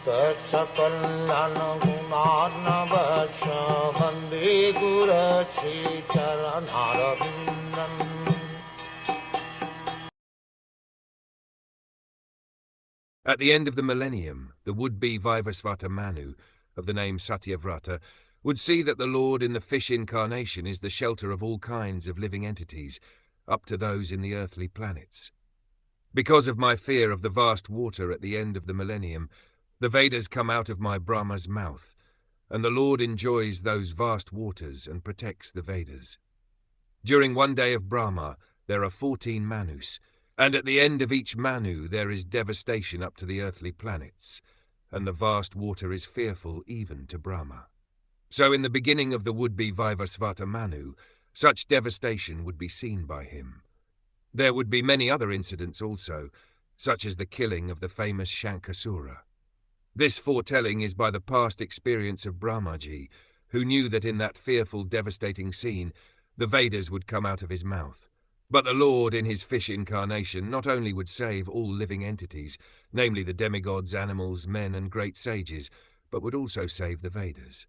Sakal Gunarnavasha Vande Guru Sri Charanarabindan. At the end of the millennium, the would-be Vaivasvata Manu, of the name Satyavrata, would see that the Lord in the fish incarnation is the shelter of all kinds of living entities, up to those in the earthly planets. Because of my fear of the vast water at the end of the millennium, the Vedas come out of my Brahma's mouth, and the Lord enjoys those vast waters and protects the Vedas. During one day of Brahma, there are 14 Manus, and at the end of each Manu there is devastation up to the earthly planets, and the vast water is fearful even to Brahma. So in the beginning of the would-be Vaivasvata Manu, such devastation would be seen by him. There would be many other incidents also, such as the killing of the famous Shankasura. This foretelling is by the past experience of Brahmaji, who knew that in that fearful, devastating scene, the Vedas would come out of his mouth. But the Lord, in his fish incarnation, not only would save all living entities, namely the demigods, animals, men, and great sages, but would also save the Vedas.